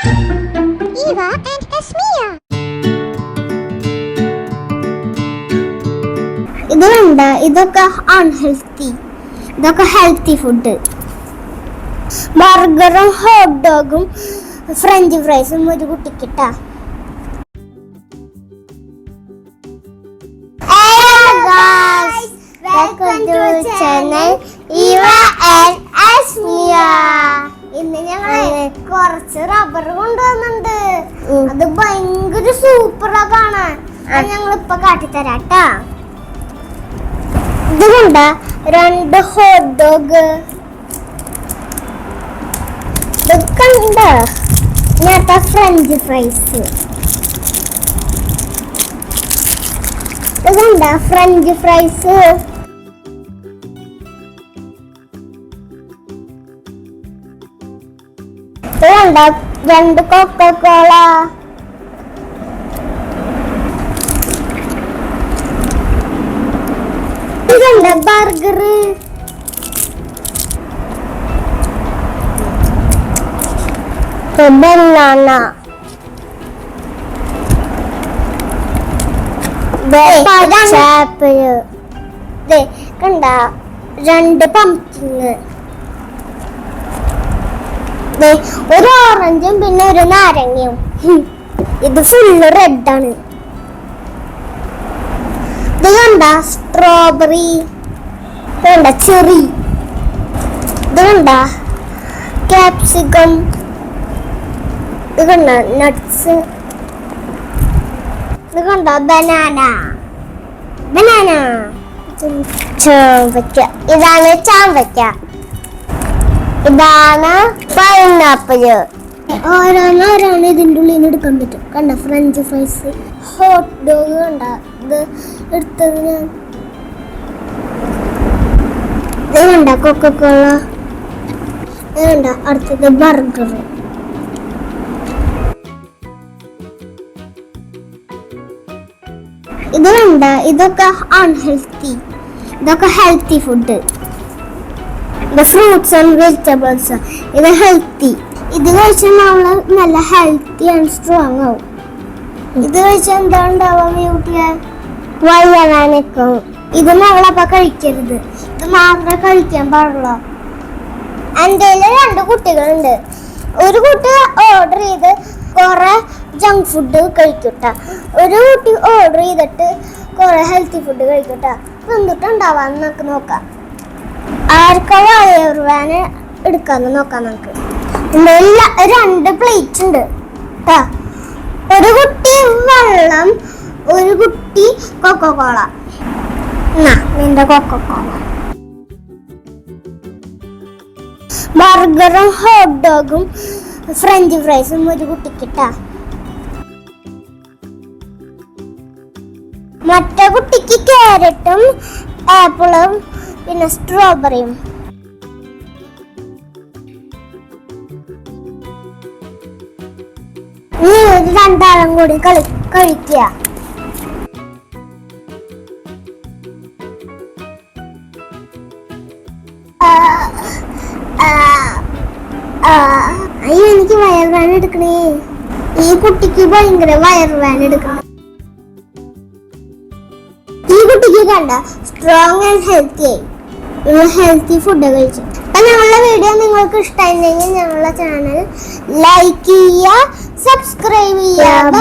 Eva and Esmia. ഇത് കണ്ട, ഇതൊക്കെ അൺഹെൽത്തി, ഇതൊക്കെ ഹെൽത്തി ഫുഡ്. ബർഗറും ഹോട്ട് ഡോഗും ഫ്രഞ്ച് ഫ്രൈസും ഒരു കുട്ടിക്കിട്ടാ. Welcome to channel Eva and Asmiya. ഇന്ന് ഞങ്ങൾ കുറച്ച് റബ്ബർ കൊണ്ടുവന്നുണ്ട്. അത് ഭയങ്കര സൂപ്പറാ കാണാൻ. ഞങ്ങളിപ്പൊ കാട്ടിത്തരാട്ടാ. ഇത് കണ്ട, 2 ഹോട്ട് ഡോഗ്. ഇത് കണ്ട, നേരത്തെ ഫ്രഞ്ച് ഫ്രൈസ്. ഇത് കണ്ട, ഫ്രഞ്ച് ഫ്രൈസ്. ഇത് കണ്ട, 2 കൊക്കോകോള. ഇത് കണ്ട, ബർഗർ. ബനാന. ആപ്പിൾ. കണ്ട, 2 പംകിങ്. ഒരു ഓറഞ്ചും പിന്നെ ഒരു നാരങ്ങയും. ഇത് ഫുള്ള് റെഡ് ആണ്. ഇത് കണ്ട, സ്ട്രോബെറി. കണ്ട, ചെറി. ഇത് കണ്ട, ക്യാപ്സിക്കം. ഇത് കണ്ട, നട്ട്സ്. ഇത് കണ്ട, ബനാന. ബനാന. ചാമ്പയ്ക്ക. ഇതാണ് ചാമ്പയ്ക്ക. ഇതാണ് പൈനാപ്പിള്. ഓരോന്നോരോന്ന് ഇതിൻ്റെ ഉള്ളിൽ നിന്ന് എടുക്കാൻ പറ്റും. കണ്ട, ഫ്രഞ്ച് ഫ്രൈസ്, ഹോട്ട് ഡോഗ്. കണ്ട, ഇത് എടുത്തത് ഞാൻ. ഇത് കണ്ട, കൊക്കോകോള. ഇത് കണ്ട, അടുത്തത് ബർഗർ. ഇത് കണ്ട, ഇതൊക്കെ അൺഹെൽത്തി, ഇതൊക്കെ ഹെൽത്തി ഫുഡ്. ഇത് ഫ്രൂട്ട്സ് ആൻഡ് വെജിറ്റബിൾസ്. ഇത് ഹെൽത്തി. ഇത് കഴിച്ചാൽ നമ്മള് നല്ല ഹെൽത്തി ആൻഡ് സ്ട്രോങ് ആവും. ഇത് കഴിച്ചാൽ എന്താ ഉണ്ടാവാൻ കുട്ടിയെ? വയറാനൊക്കെ. ഇത് നമ്മളപ്പ കഴിക്കരുത്. ഇത് മാത്രമേ കഴിക്കാൻ പാടുള്ളൂ. എൻ്റെ 2 കുട്ടികളുണ്ട്. ഒരു കുട്ടി ഓർഡർ ചെയ്ത് കുറെ ജങ്ക് ഫുഡ് കഴിക്കട്ട, ഒരു കുട്ടി ഓർഡർ ചെയ്തിട്ട് കുറെ ഹെൽത്തി ഫുഡ് കഴിക്കട്ട. എന്തിട്ടുണ്ടാവാന്ന് നമുക്ക് നോക്കാം. ആർക്കാ വയറുവേന എടുക്കാന്ന് നോക്കാം നമുക്ക്. 2 പ്ലേറ്റ് ഉണ്ട് കേട്ടാ. ഒരു കുട്ടി വെള്ളം, ഒരു കുട്ടി കൊക്കോകോള. നിന്റെ കൊക്കോകോള. ബർഗറും ഹോട്ട് ഡോഗും ഫ്രഞ്ച് ഫ്രൈസും ഒരു കുട്ടിക്കിട്ടാ. മറ്റേ കുട്ടിക്ക് ക്യാരറ്റും ആപ്പിളും പിന്നെ സ്ട്രോബെറിയും. നീ 2 കൂടി കഴിക്കുക. അയ്യോ, എനിക്ക് വയറുവേന എടുക്കണേ. ഈ കുട്ടിക്ക് ഭയങ്കര വയറുവേന എടുക്കണം. ഈ കുട്ടിക്ക് കണ്ട, സ്ട്രോങ് ആൻഡ് ഹെൽത്തി ആയി. ഹെൽത്തി ഫുഡ് കഴിച്ചു. അപ്പൊ ഞങ്ങളുടെ വീഡിയോ നിങ്ങൾക്ക് ഇഷ്ടമായില്ലെങ്കിൽ ഞങ്ങളുടെ ചാനൽ ലൈക്ക് ചെയ്യുക, സബ്സ്ക്രൈബ് ചെയ്യുക.